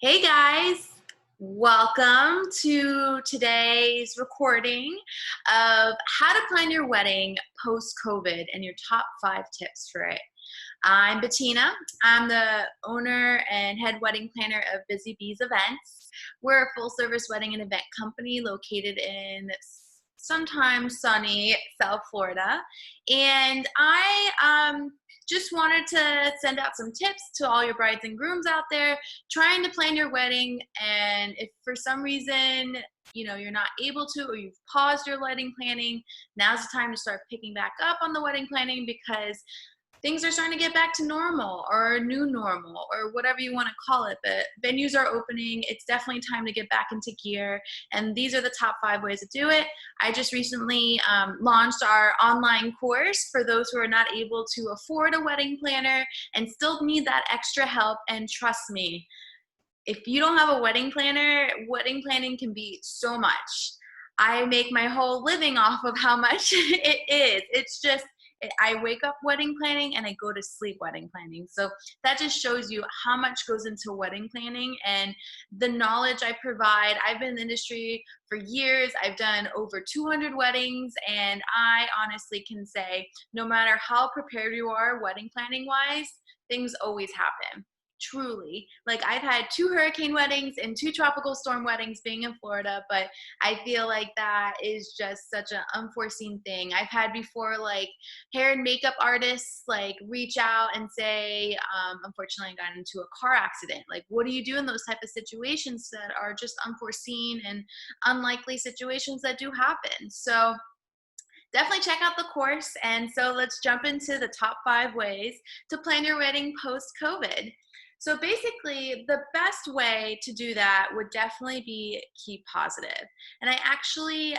Hey guys, welcome to today's recording of how to plan your wedding post-COVID and your top 5 tips for it. I'm Bettina. I'm the owner and head wedding planner of Busy Bees Events. We're a full-service wedding and event company located in sometimes sunny South Florida. And I just wanted to send out some tips to all your brides and grooms out there trying to plan your wedding. And if for some reason, you're not able to, or you've paused your wedding planning, now's the time to start picking back up on the wedding planning because things are starting to get back to normal or new normal or whatever you want to call it. But venues are opening. It's definitely time to get back into gear. And these are the top 5 ways to do it. I just recently launched our online course for those who are not able to afford a wedding planner and still need that extra help. And trust me, if you don't have a wedding planner, wedding planning can be so much. I make my whole living off of how much it is. It's just, I wake up wedding planning and I go to sleep wedding planning. So that just shows you how much goes into wedding planning and the knowledge I provide. I've been in the industry for years. I've done over 200 weddings, and I honestly can say no matter how prepared you are wedding planning wise, things always happen. Truly. Like, I've had 2 hurricane weddings and 2 tropical storm weddings being in Florida, but I feel like that is just such an unforeseen thing. I've had before, like, hair and makeup artists like reach out and say, unfortunately I got into a car accident. Like, what do you do in those type of situations that are just unforeseen and unlikely situations that do happen? So definitely check out the course. And so let's jump into the top 5 ways to plan your wedding post-COVID. So basically, the best way to do that would definitely be keep positive. And I actually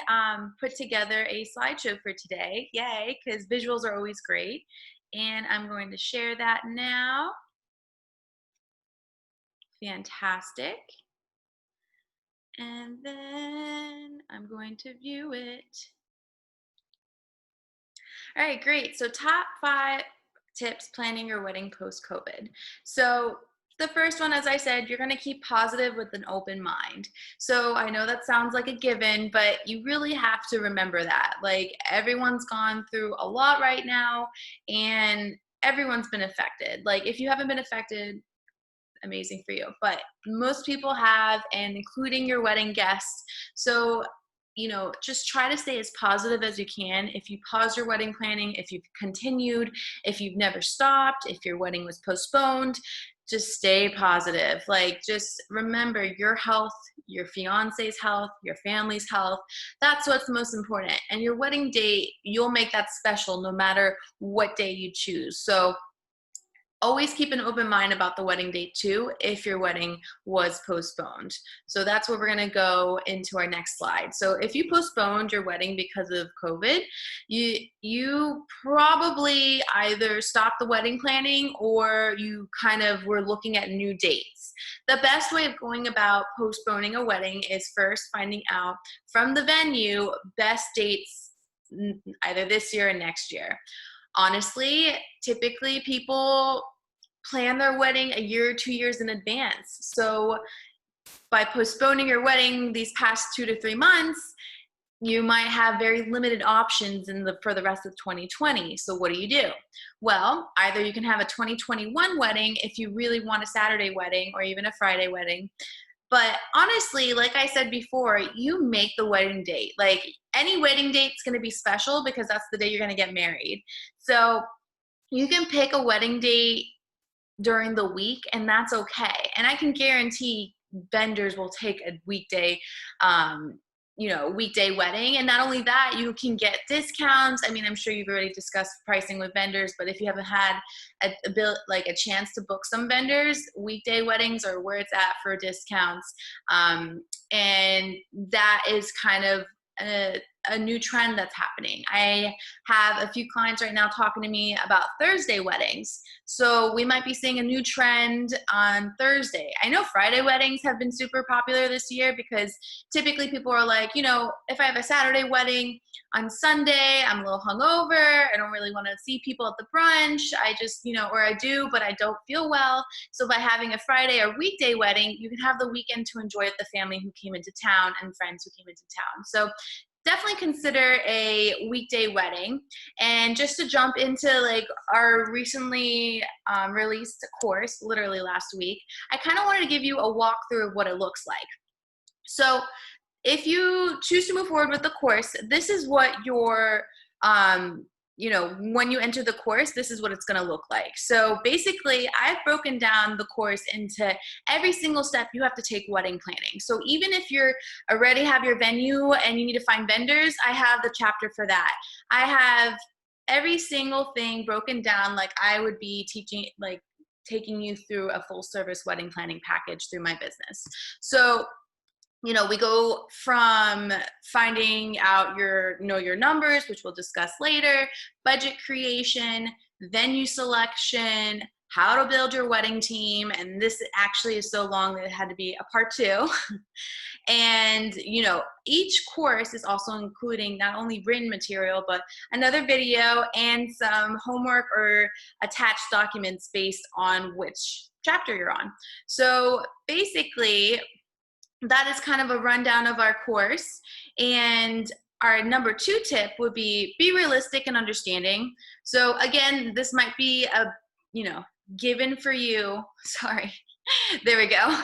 put together a slideshow for today. Yay, because visuals are always great. And I'm going to share that now. Fantastic. And then I'm going to view it. All right, great. So top 5 tips planning your wedding post-COVID. So the first one, as I said, you're going to keep positive with an open mind. So I know that sounds like a given, but you really have to remember that. Like, everyone's gone through a lot right now, and everyone's been affected. Like, if you haven't been affected, amazing for you. But most people have, and including your wedding guests. So just try to stay as positive as you can. If you pause your wedding planning, if you've continued, if you've never stopped, if your wedding was postponed, just stay positive. Like, just remember your health, your fiance's health, your family's health. That's what's most important. And your wedding date, you'll make that special no matter what day you choose. So always keep an open mind about the wedding date too, if your wedding was postponed. So that's where we're gonna go into our next slide. So if you postponed your wedding because of COVID, you probably either stopped the wedding planning or you kind of were looking at new dates. The best way of going about postponing a wedding is first finding out from the venue best dates either this year or next year. Honestly, typically people plan their wedding a year or 2 years in advance. So by postponing your wedding these past 2 to 3 months, you might have very limited options for the rest of 2020. So what do? Well, either you can have a 2021 wedding if you really want a Saturday wedding or even a Friday wedding. But honestly, like I said before, you make the wedding date. Like, any wedding date's going to be special because that's the day you're going to get married. So you can pick a wedding date during the week, and that's okay. And I can guarantee vendors will take a weekday weekday wedding. And not only that, you can get discounts. I mean, I'm sure you've already discussed pricing with vendors, but if you haven't had a chance to book some vendors, weekday weddings are where it's at for discounts. And that is kind of a new trend that's happening. I have a few clients right now talking to me about Thursday weddings. So we might be seeing a new trend on Thursday. I know Friday weddings have been super popular this year because typically people are like, you know, if I have a Saturday wedding on Sunday, I'm a little hungover. I don't really want to see people at the brunch. I just, you know, or I do, but I don't feel well. So by having a Friday or weekday wedding, you can have the weekend to enjoy with the family who came into town and friends who came into town. So definitely consider a weekday wedding. And just to jump into like our recently released course, literally last week, I kind of wanted to give you a walkthrough of what it looks like. So if you choose to move forward with the course, this is what your you know, when you enter the course, this is what it's going to look like. So basically, I've broken down the course into every single step you have to take wedding planning. So even if you're already have your venue and you need to find vendors, I have the chapter for that. I have every single thing broken down like I would be teaching, like taking you through a full service wedding planning package through my business. So you know, we go from finding out your numbers, which we'll discuss later, budget creation, venue selection, how to build your wedding team. And this actually is so long that it had to be a part 2. And, you know, each course is also including not only written material, but another video and some homework or attached documents based on which chapter you're on. So basically, that is kind of a rundown of our course. And our number 2 tip would be realistic and understanding. So again, this might be a, you know, given for you. Sorry. There we go.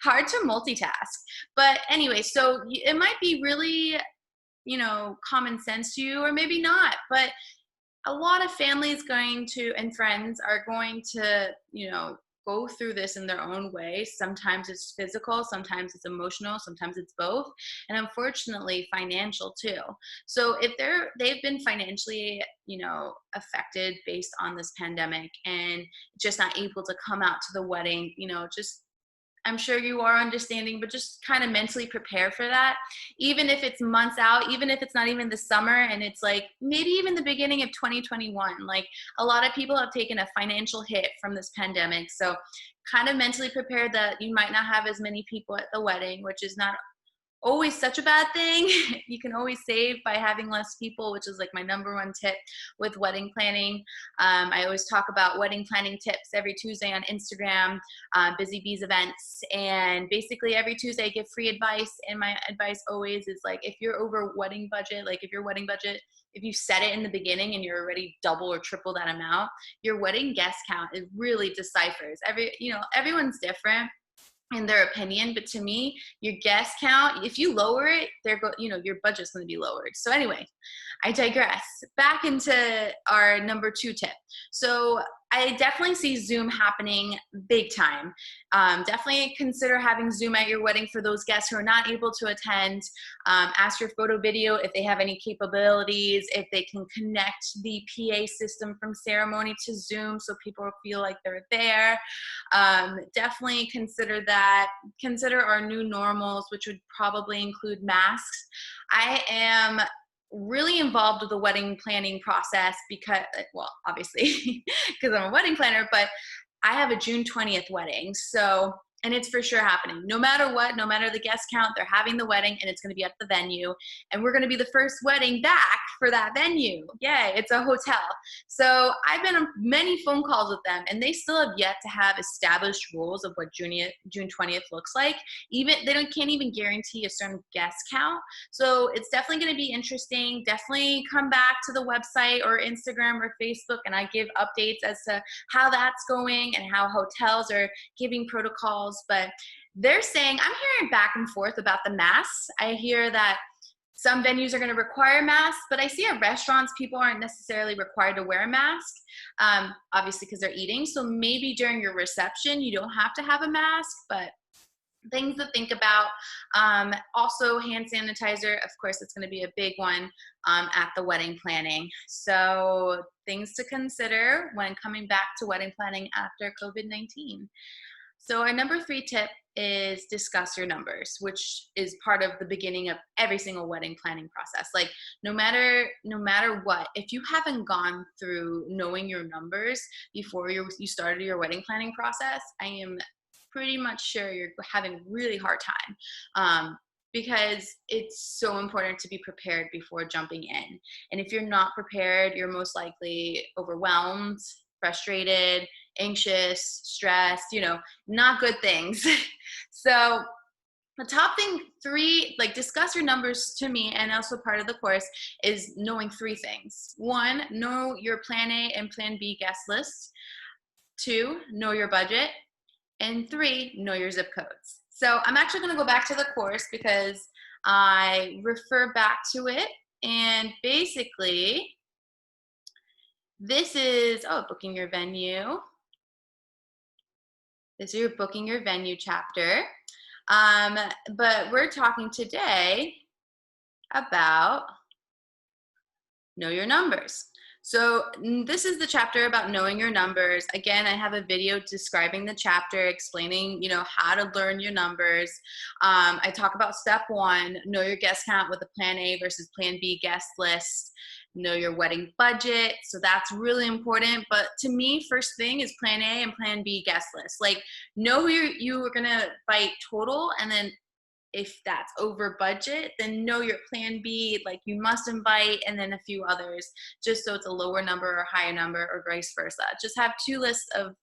Hard to multitask. But anyway, so it might be really, you know, common sense to you or maybe not, but a lot of families and friends are going to, you know, go through this in their own way. Sometimes it's physical, sometimes it's emotional, sometimes it's both, and unfortunately financial too. So if they've been financially, you know, affected based on this pandemic and just not able to come out to the wedding, you know, just I'm sure you are understanding, but just kind of mentally prepare for that. Even if it's months out, even if it's not even the summer and it's like maybe even the beginning of 2021, like a lot of people have taken a financial hit from this pandemic. So kind of mentally prepare that you might not have as many people at the wedding, which is not always such a bad thing. You can always save by having less people, which is like my number 1 tip with wedding planning. I always talk about wedding planning tips every Tuesday on Instagram, Busy Bees events. And basically every Tuesday I give free advice. And my advice always is like, if you're over wedding budget, like if your wedding budget, if you set it in the beginning and you're already double or triple that amount, your wedding guest count, it really deciphers. Everyone's different in their opinion, but to me, your guest count, if you lower it, your budget's going to be lowered. So anyway, I digress. Back into our number 2 tip. So I definitely see Zoom happening big time. Definitely consider having Zoom at your wedding for those guests who are not able to attend. Ask your photo video if they have any capabilities, if they can connect the PA system from ceremony to Zoom so people feel like they're there. Definitely consider that. Consider our new normals, which would probably include masks. I am really involved with the wedding planning process because, well, obviously because I'm a wedding planner, but I have a June 20th wedding. So, and it's for sure happening. No matter what, no matter the guest count, they're having the wedding and it's going to be at the venue. And we're going to be the first wedding back for that venue. Yay, it's a hotel. So I've been on many phone calls with them and they still have yet to have established rules of what June 20th looks like. Even they can't even guarantee a certain guest count. So it's definitely going to be interesting. Definitely come back to the website or Instagram or Facebook and I give updates as to how that's going and how hotels are giving protocols. But they're saying, I'm hearing back and forth about the masks. I hear that some venues are going to require masks, but I see at restaurants, people aren't necessarily required to wear a mask, obviously because they're eating. So maybe during your reception, you don't have to have a mask, but things to think about. Also hand sanitizer, of course, it's going to be a big one at the wedding planning. So things to consider when coming back to wedding planning after COVID-19. So our number 3 tip is discuss your numbers, which is part of the beginning of every single wedding planning process. Like no matter what, if you haven't gone through knowing your numbers before you started your wedding planning process, I am pretty much sure you're having a really hard time. Because it's so important to be prepared before jumping in. And if you're not prepared, you're most likely overwhelmed, frustrated, anxious, stressed, not good things. So the top thing, three, like discuss your numbers to me, and also part of the course is knowing three things. One, know your plan A and plan B guest lists. Two, know your budget. And three, know your zip codes. So I'm actually going to go back to the course because I refer back to it. And basically, this is, booking your venue. This is your booking your venue chapter. But we're talking today about know your numbers. So this is the chapter about knowing your numbers. Again, I have a video describing the chapter, explaining, how to learn your numbers. I talk about step 1, know your guest count with a plan A versus plan B guest list. Know your wedding budget. So that's really important. But to me, first thing is plan A and plan B guest list. Like know who you are going to invite total, and then if that's over budget, then know your plan B, like you must invite, and then a few others, just so it's a lower number or higher number or vice versa. Just have 2 lists of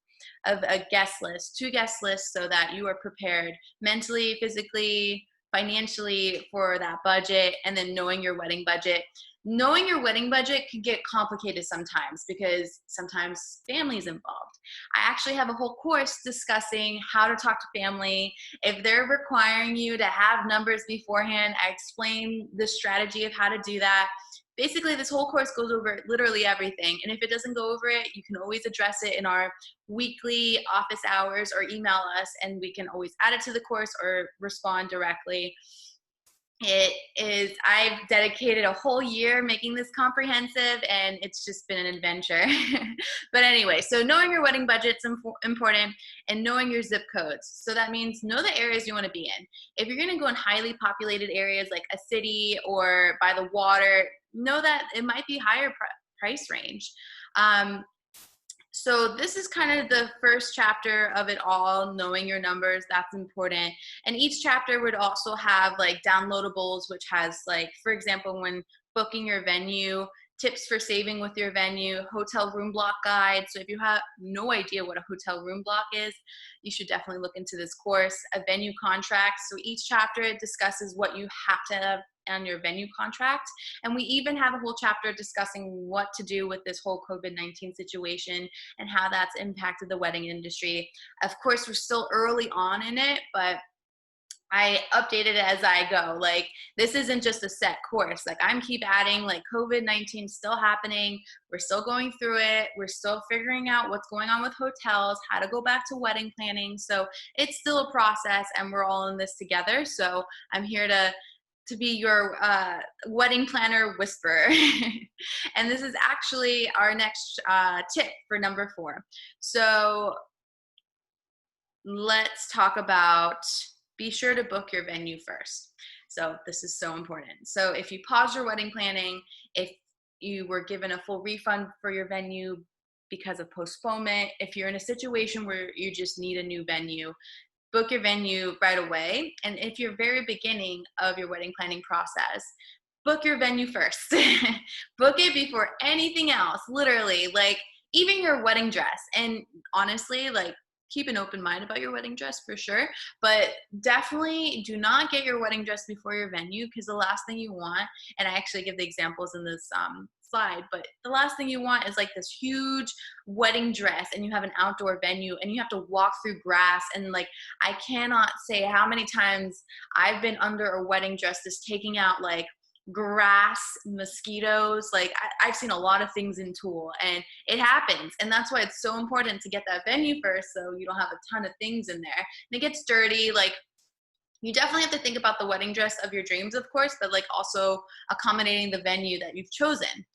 a guest list, 2 guest lists, so that you are prepared mentally, physically, financially for that budget. And then knowing your wedding budget. Knowing your wedding budget can get complicated sometimes because sometimes family is involved. I actually have a whole course discussing how to talk to family. If they're requiring you to have numbers beforehand, I explain the strategy of how to do that. Basically, this whole course goes over literally everything. And if it doesn't go over it, you can always address it in our weekly office hours or email us, and we can always add it to the course or respond directly. I've dedicated a whole year making this comprehensive, and it's just been an adventure. But anyway, so knowing your wedding budget's important, and knowing your zip codes. So that means know the areas you want to be in. If you're going to go in highly populated areas like a city or by the water, know that it might be higher price range. So this is kind of the first chapter of it all, knowing your numbers. That's important. And each chapter would also have like downloadables, which has like, for example, when booking your venue, tips for saving with your venue, hotel room block guide. So if you have no idea what a hotel room block is, you should definitely look into this course. A venue contract. So each chapter discusses what you have to have on your venue contract. And we even have a whole chapter discussing what to do with this whole COVID-19 situation and how that's impacted the wedding industry. Of course, we're still early on in it, but I update it as I go. Like this isn't just a set course. Like I'm keep adding, like COVID-19 still happening. We're still going through it. We're still figuring out what's going on with hotels, how to go back to wedding planning. So it's still a process, and we're all in this together. So I'm here to be your wedding planner whisperer. And this is actually our next tip for number 4. So let's talk about, be sure to book your venue first. So this is so important. So if you pause your wedding planning, if you were given a full refund for your venue because of postponement, if you're in a situation where you just need a new venue, book your venue right away. And if you're very beginning of your wedding planning process, book your venue first. Book it before anything else, literally, like even your wedding dress. And honestly, like keep an open mind about your wedding dress for sure, but definitely do not get your wedding dress before your venue, because the last thing you want, and I actually give the examples in this slide, but the last thing you want is like this huge wedding dress and you have an outdoor venue and you have to walk through grass, and like I cannot say how many times I've been under a wedding dress just taking out like grass, mosquitoes. Like I've seen a lot of things in Tool, and it happens. And that's why it's so important to get that venue first, so you don't have a ton of things in there and it gets dirty. Like you definitely have to think about the wedding dress of your dreams, of course, but like also accommodating the venue that you've chosen.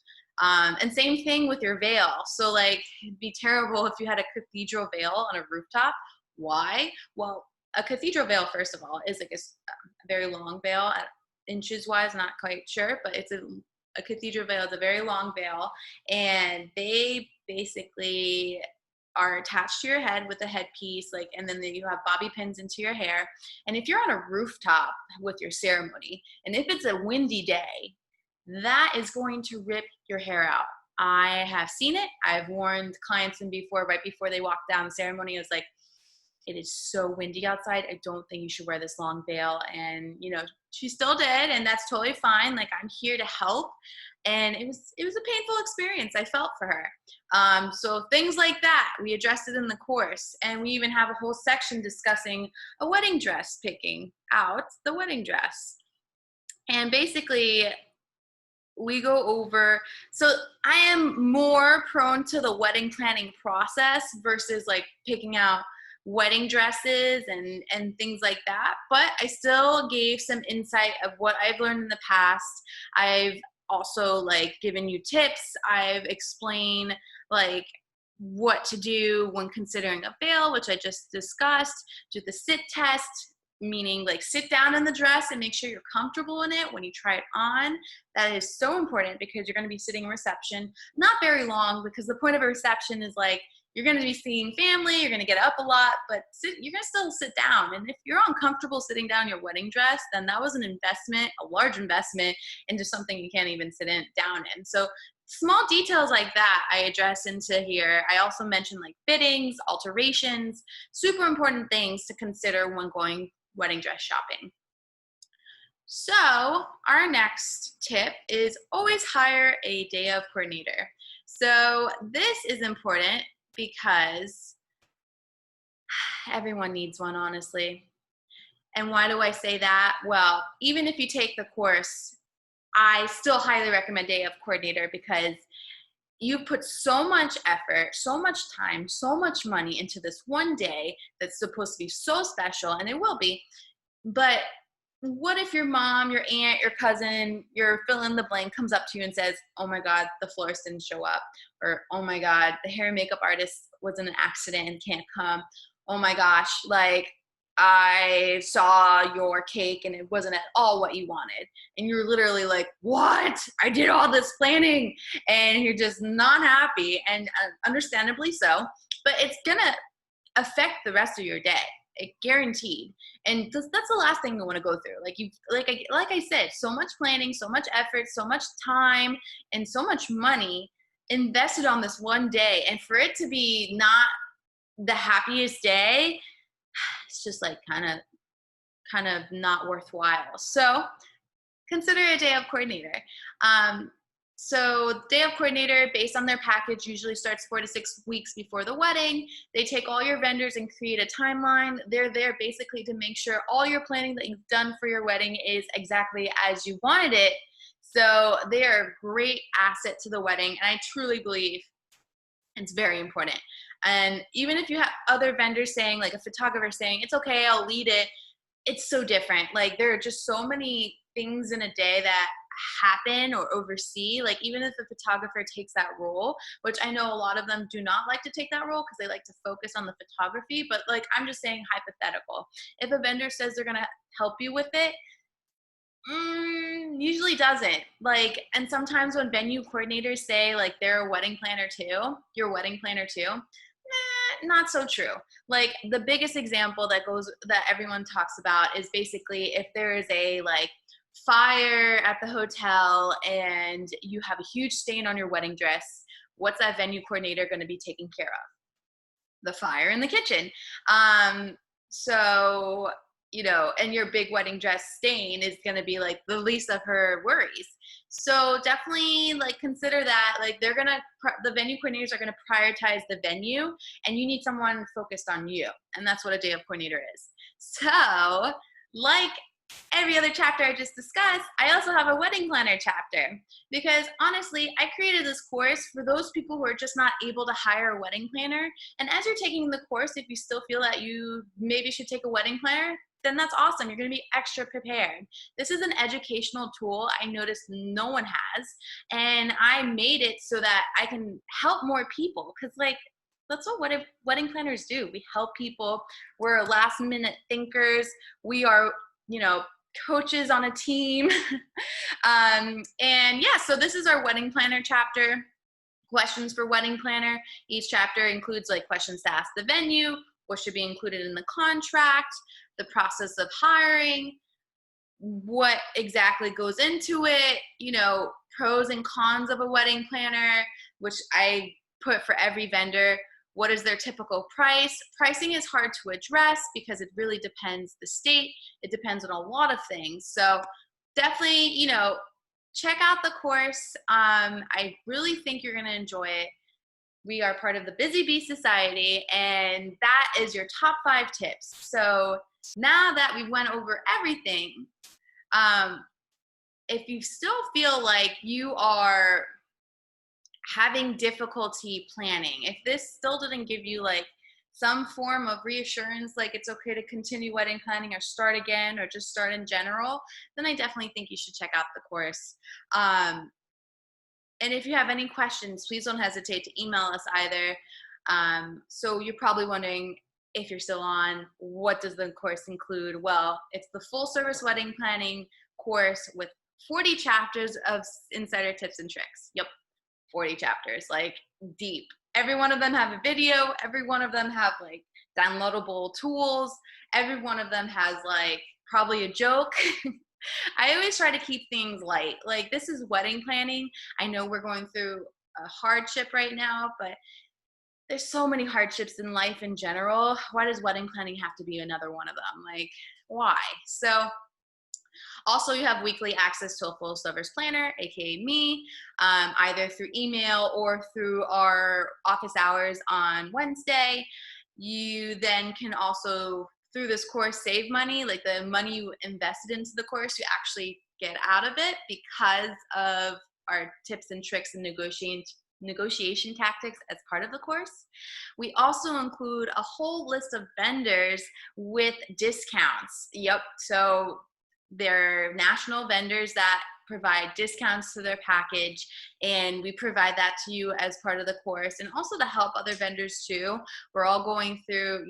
And same thing with your veil. So like it'd be terrible if you had a cathedral veil on a rooftop. Why? Well, a cathedral veil, first of all, is like a very long veil, inches wise, not quite sure, but it's a cathedral veil is a very long veil, and they basically are attached to your head with a headpiece, like, and then you have bobby pins into your hair. And if you're on a rooftop with your ceremony, and if it's a windy day, that is going to rip your hair out. I have seen it. I've warned clients in before, right before they walk down the ceremony, I was like, it is so windy outside. I don't think you should wear this long veil. And, she still did, and that's totally fine. Like, I'm here to help. And it was a painful experience. I felt for her. So things like that, we addressed it in the course. And we even have a whole section discussing a wedding dress, picking out the wedding dress. And basically, we go over, so I am more prone to the wedding planning process versus like picking out wedding dresses and things like that, but I still gave some insight of what I've learned in the past. I've also like given you tips. I've explained like what to do when considering a veil, which I just discussed. Do the sit test, meaning like sit down in the dress and make sure you're comfortable in it when you try it on. That is so important because you're going to be sitting in reception, not very long, because the point of a reception is like, you're going to be seeing family, you're going to get up a lot, but you're going to still sit down. And if you're uncomfortable sitting down in your wedding dress, then that was an investment, a large investment into something you can't even sit down in. So small details like that I address into here. I also mentioned like fittings, alterations, super important things to consider when going wedding dress shopping. So our next tip is always hire a day of coordinator. So this is important because everyone needs one, honestly. And why do I say that? Well, even if you take the course, I still highly recommend day of coordinator because you put so much effort, so much time, so much money into this one day that's supposed to be so special, and it will be. But what if your mom, your aunt, your cousin, your fill in the blank comes up to you and says, oh my God, the florist didn't show up. Or, oh my God, the hair and makeup artist was in an accident and can't come. Oh my gosh, like I saw your cake and it wasn't at all what you wanted. And you're literally like, what? I did all this planning, and you're just not happy, and understandably so, but it's gonna affect the rest of your day. Guaranteed. And that's the last thing you want to go through. Like I said, so much planning, so much effort, so much time, and so much money invested on this one day, and for it to be not the happiest day, it's just like kind of not worthwhile. So consider a day of coordinator. So day of coordinator, based on their package, usually starts 4 to 6 weeks before the wedding. They take all your vendors and create a timeline. They're there basically to make sure all your planning that you've done for your wedding is exactly as you wanted it. So they are a great asset to the wedding, and I truly believe it's very important. And even if you have other vendors saying, like a photographer saying, it's okay, I'll lead it, it's so different. Like there are just so many things in a day that happen or oversee. Like even if the photographer takes that role, which I know a lot of them do not like to take that role because they like to focus on the photography, but like I'm just saying hypothetical. If a vendor says they're gonna help you with it, usually doesn't. Like, and sometimes when venue coordinators say like they're a wedding planner too, you're a wedding planner too, not so true. Like the biggest example that everyone talks about is basically if there is a like fire at the hotel and you have a huge stain on your wedding dress, what's that venue coordinator going to be taking care of? The fire in the kitchen. So, and your big wedding dress stain is going to be like the least of her worries. So definitely like consider that, like the venue coordinators are going to prioritize the venue, and you need someone focused on you. And that's what a day of coordinator is. So like every other chapter I just discussed, I also have a wedding planner chapter because honestly, I created this course for those people who are just not able to hire a wedding planner. And as you're taking the course, if you still feel that you maybe should take a wedding planner, then that's awesome. You're going to be extra prepared. This is an educational tool I noticed no one has, and I made it so that I can help more people because like that's what wedding planners do. We help people. We're last minute thinkers. We are, coaches on a team. And yeah, so this is our wedding planner chapter. Questions for wedding planner. Each chapter includes like questions to ask the venue, what should be included in the contract, the process of hiring, what exactly goes into it, pros and cons of a wedding planner, which I put for every vendor. What is their typical price? Pricing is hard to address because it really depends the state. It depends on a lot of things. So definitely, check out the course. I really think you're going to enjoy it. We are part of the Busy Bee Society, and that is your top 5 tips. So now that we went over everything, if you still feel like you are having difficulty planning, if this still didn't give you like some form of reassurance, like it's okay to continue wedding planning or start again or just start in general, then I definitely think you should check out the course. And if you have any questions, please don't hesitate to email us either. So you're probably wondering, if you're still on, what does the course include? Well, it's the full service wedding planning course with 40 chapters of insider tips and tricks. Yep, 40 chapters, like deep. Every one of them have a video. Every one of them have like downloadable tools. Every one of them has like probably a joke. I always try to keep things light. Like, this is wedding planning. I know we're going through a hardship right now, but there's so many hardships in life in general. Why does wedding planning have to be another one of them? Like, why? So also, you have weekly access to a full service planner, aka me, either through email or through our office hours on Wednesday. You then can also, through this course, save money. Like, the money you invested into the course, you actually get out of it because of our tips and tricks and negotiation tactics as part of the course. We also include a whole list of vendors with discounts. Yep. So they're national vendors that provide discounts to their package, and we provide that to you as part of the course, and also to help other vendors too. We're all going through,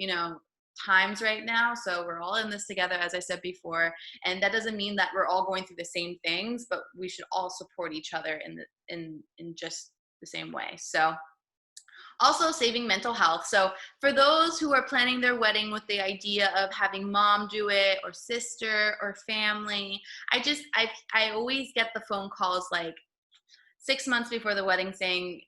times right now, so we're all in this together, as I said before, and that doesn't mean that we're all going through the same things, but we should all support each other in just the same way. So also, saving mental health. So for those who are planning their wedding with the idea of having mom do it, or sister, or family, I always get the phone calls like 6 months before the wedding saying,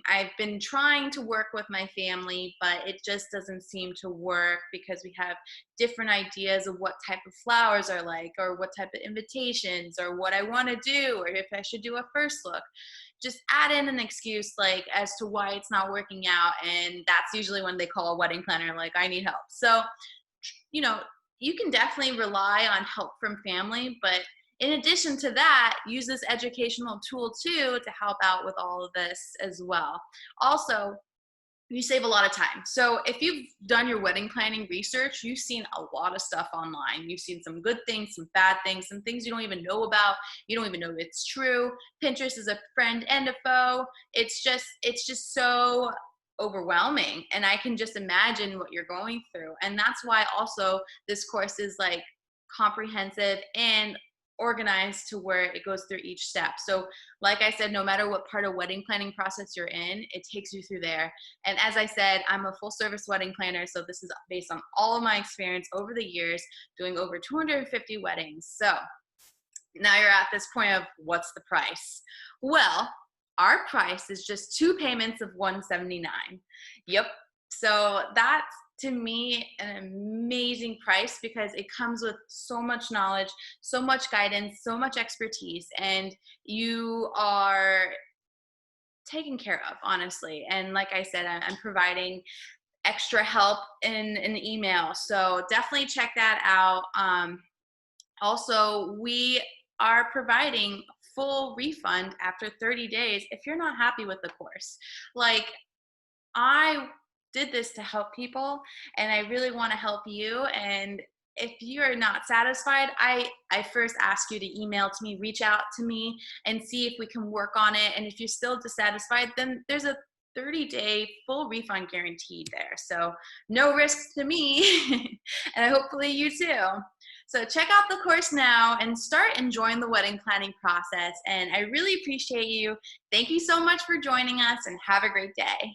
I've been trying to work with my family, but it just doesn't seem to work because we have different ideas of what type of flowers are like, or what type of invitations, or what I want to do, or if I should do a first look. Just add in an excuse like as to why it's not working out, and that's usually when they call a wedding planner like, I need help. So you can definitely rely on help from family, but in addition to that, use this educational tool too to help out with all of this as well. Also, you save a lot of time. So if you've done your wedding planning research, you've seen a lot of stuff online. You've seen some good things, some bad things, some things you don't even know about. You don't even know if it's true. Pinterest is a friend and a foe. It's just so overwhelming, and I can just imagine what you're going through. And that's why also this course is like comprehensive and organized to where it goes through each step. So like I said, no matter what part of wedding planning process you're in, it takes you through there. And as I said, I'm a full service wedding planner, so this is based on all of my experience over the years doing over 250 weddings. So now you're at this point of, what's the price? Well, our price is just 2 payments of $179. Yep. So that's, to me, an amazing price because it comes with so much knowledge, so much guidance, so much expertise, and you are taken care of, honestly. And like I said, I'm providing extra help in an email. So definitely check that out. Also, we are providing full refund after 30 days if you're not happy with the course. Like, I did this to help people, and I really want to help you. And if you're not satisfied, I first ask you to email to me, reach out to me, and see if we can work on it. And if you're still dissatisfied, then there's 30-day full refund guaranteed there. So no risks to me, and hopefully you too. So check out the course now and start enjoying the wedding planning process. And I really appreciate you. Thank you so much for joining us, and have a great day.